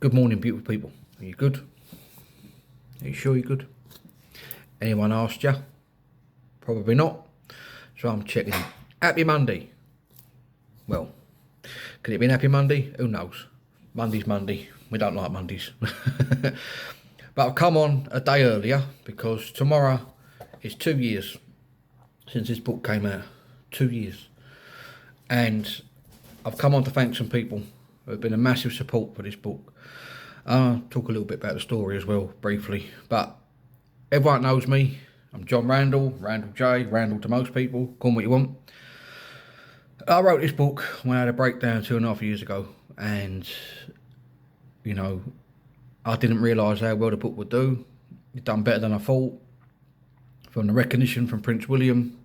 Good morning, beautiful people. Are you good? Are you sure you're good? Anyone asked you? Probably not. So I'm checking in. Happy Monday. Well, can it be an happy Monday? Who knows? Monday's Monday. We don't like Mondays. But I've come on a day earlier because tomorrow is 2 years since this book came out. 2 years. And I've come on to thank some people who have been a massive support for this book. I'll talk a little bit about the story as well, briefly. But everyone knows me. I'm John Randall, Randall J, Randall to most people. Call me what you want. I wrote this book when I had a breakdown 2.5 years ago. And, you know, I didn't realise how well the book would do. It done better than I thought. From the recognition from Prince William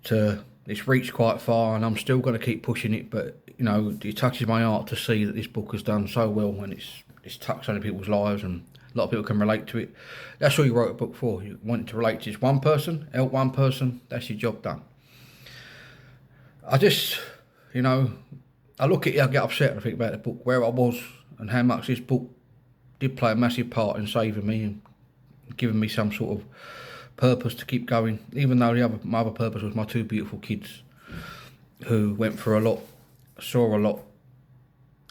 to it's reached quite far, and I'm still going to keep pushing it. But you know, it touches my heart to see that this book has done so well, and it's touched so many people's lives, and a lot of people can relate to it. That's all you wrote a book for. You want to relate to just one person, help one person. That's your job done. I just, you know, I look at it, I get upset and I think about the book, where I was, and how much this book did play a massive part in saving me and giving me some sort of purpose to keep going, even though my other purpose was my two beautiful kids who went through a lot, saw a lot,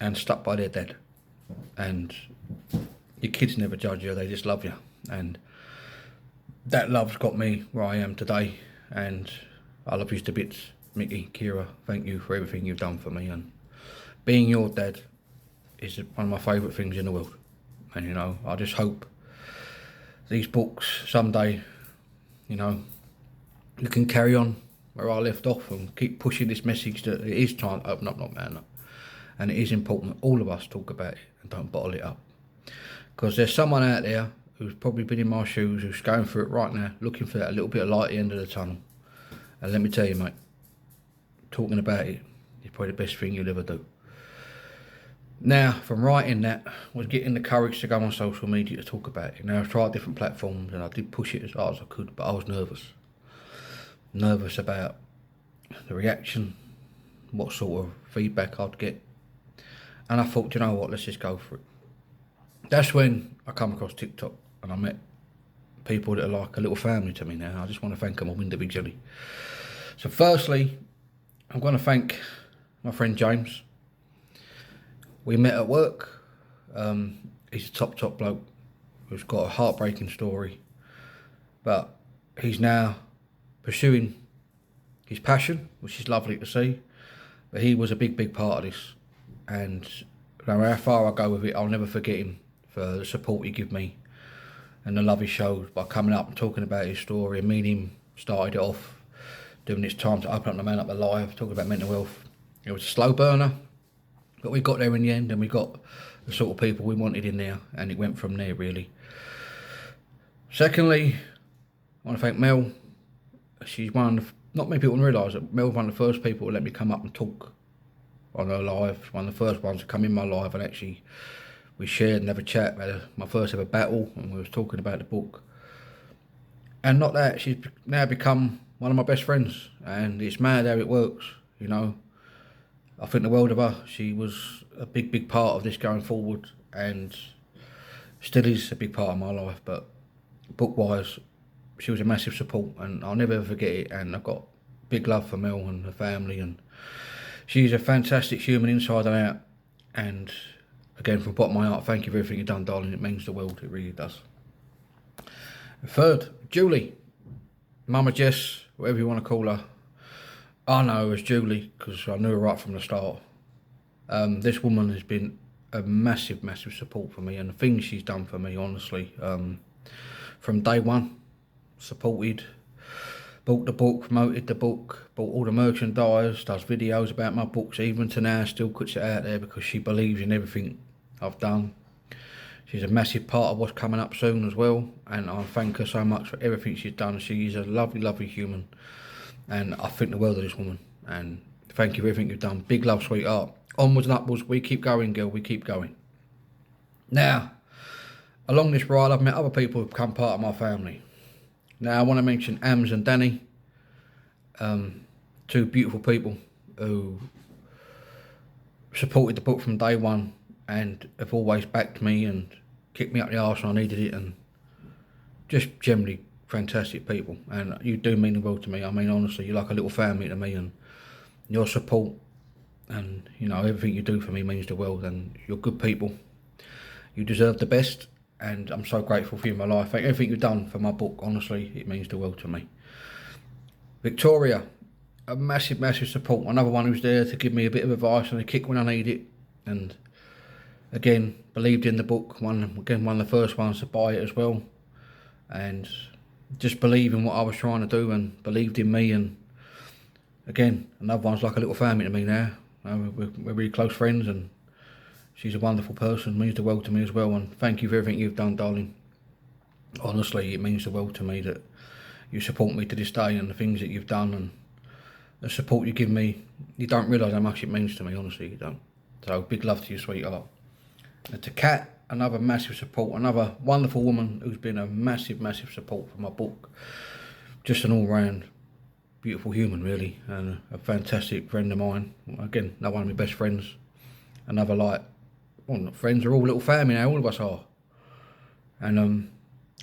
and stuck by their dad. And your kids never judge you, they just love you. And that love's got me where I am today, and I love you to bits. Mickey, Kira, thank you for everything you've done for me, and being your dad is one of my favourite things in the world. And you know, I just hope these books someday, you know, you can carry on where I left off and keep pushing this message that it is time to open up, not man up. And it is important that all of us talk about it and don't bottle it up. Because there's someone out there who's probably been in my shoes, who's going through it right now, looking for that little bit of light at the end of the tunnel. And let me tell you, mate, talking about it is probably the best thing you'll ever do. Now, from writing that, was getting the courage to go on social media to talk about it. Now, I've tried different platforms and I did push it as hard as I could, but I was nervous. Nervous about the reaction, what sort of feedback I'd get. And I thought, you know what, let's just go for it. That's when I come across TikTok and I met people that are like a little family to me now. I just want to thank them all individually. So firstly, I'm going to thank my friend James. We met at work. He's a top bloke who's got a heartbreaking story, but he's now pursuing his passion, which is lovely to see. But he was a big part of this, and no matter how far I go with it, I'll never forget him for the support he gave me and the love he showed by coming up and talking about his story. And me and him started it off doing this time to open up the Man Up Alive, talking about mental health. It was a slow burner, but we got there in the end, and we got the sort of people we wanted in there, and it went from there, really. Secondly, I want to thank Mel. She's one of, not many people realise that Mel's one of the first people to let me come up and talk on her live. One of the first ones to come in my live, and actually we shared and have a chat about my first ever battle, and we was talking about the book. And not that, she's now become one of my best friends, and it's mad how it works, you know. I think the world of her. She was a big part of this going forward, and still is a big part of my life. But book-wise, she was a massive support, and I'll never ever forget it. And I've got big love for Mel and her family, and she's a fantastic human inside and out. And again, from the bottom of my heart, thank you for everything you've done, darling. It means the world. It really does. Third, Julie, Mama Jess, whatever you want to call her. I know her as Julie because I knew her right from the start. This woman has been a massive support for me, and the things she's done for me, honestly, from day one, supported, bought the book, promoted the book, bought all the merchandise, does videos about my books, even to now still puts it out there because she believes in everything I've done. She's a massive part of what's coming up soon as well, and I thank her so much for everything she's done. She's a lovely human, and I think the world of this woman. And thank you for everything you've done. Big love, sweetheart. Onwards and upwards. We keep going, girl. We keep going. Now, along this ride, I've met other people who've become part of my family. Now, I want to mention Ams and Danny, two beautiful people who supported the book from day one and have always backed me and kicked me up the arse when I needed it, and just generally fantastic people. And you do mean the world to me. I mean, honestly, you're like a little family to me, and your support and, you know, everything you do for me means the world, and you're good people. You deserve the best, and I'm so grateful for you in my life. Everything you've done for my book, honestly, it means the world to me. Victoria, a massive, massive support. Another one who's there to give me a bit of advice and a kick when I need it. And again, believed in the book. One of the first ones to buy it as well. And just believe in what I was trying to do, and believed in me. And again, another one's like a little family to me now. We're really close friends, and she's a wonderful person, means the world to me as well. And thank you for everything you've done, darling. Honestly, it means the world to me that you support me to this day, and the things that you've done and the support you give me. You don't realise how much it means to me, honestly, you don't. So big love to you, sweetheart. And to Kat, another massive support, another wonderful woman who's been a massive, massive support for my book. Just an all-round beautiful human, really, and a fantastic friend of mine. Again, another one of my best friends. Another, like, well, not friends, are all little family now, all of us are. And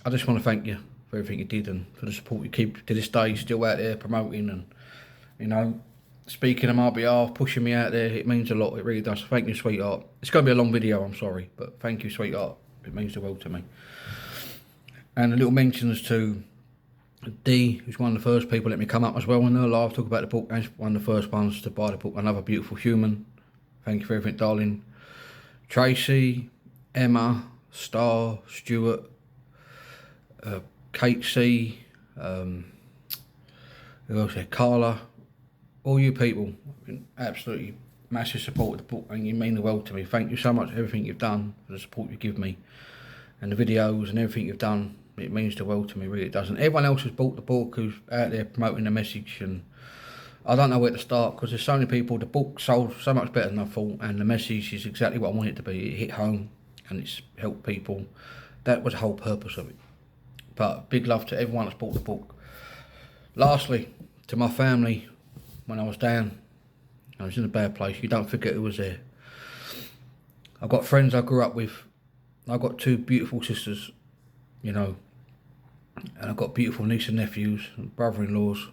I just want to thank you for everything you did, and for the support you keep to this day, still out there promoting and, you know, speaking on my behalf, pushing me out there. It means a lot, it really does. Thank you, sweetheart. It's going to be a long video, I'm sorry, but thank you, sweetheart. It means the world to me. And a little mentions to Dee, who's one of the first people let me come up as well in her live, talk about the book, and one of the first ones to buy the book. Another beautiful human. Thank you for everything, darling. Tracy, Emma, Star, Stuart, Kate C, who else there? Carla, all you people, been absolutely massive support of the book, and you mean the world to me. Thank you so much for everything you've done, for the support you give me, and the videos and everything you've done. It means the world to me, really it does. And everyone else who's bought the book, who's out there promoting the message, and I don't know where to start, because there's so many people. The book sold so much better than I thought, and the message is exactly what I want it to be. It hit home, and it's helped people. That was the whole purpose of it. But big love to everyone that's bought the book. Lastly, to my family, when I was down, I was in a bad place. You don't forget who was there. I've got friends I grew up with. I've got two beautiful sisters, you know, and I've got beautiful niece and nephews and brother-in-laws.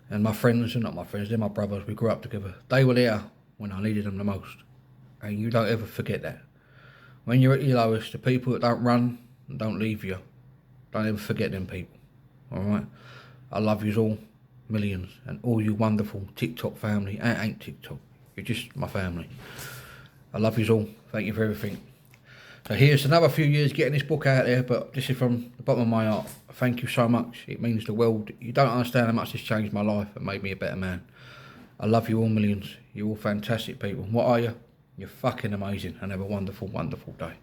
And my friends are not my friends, they're my brothers. We grew up together. They were there when I needed them the most. And you don't ever forget that. When you're at your lowest, the people that don't run and don't leave you, don't ever forget them people. Alright? I love yous all, millions. And all you wonderful TikTok family. I ain't TikTok. You're just my family. I love yous all. Thank you for everything. So here's another few years getting this book out there, but this is from the bottom of my heart. Thank you so much. It means the world. You don't understand how much this changed my life and made me a better man. I love you all, millions. You're all fantastic people. What are you? You're fucking amazing, and have a wonderful, wonderful day.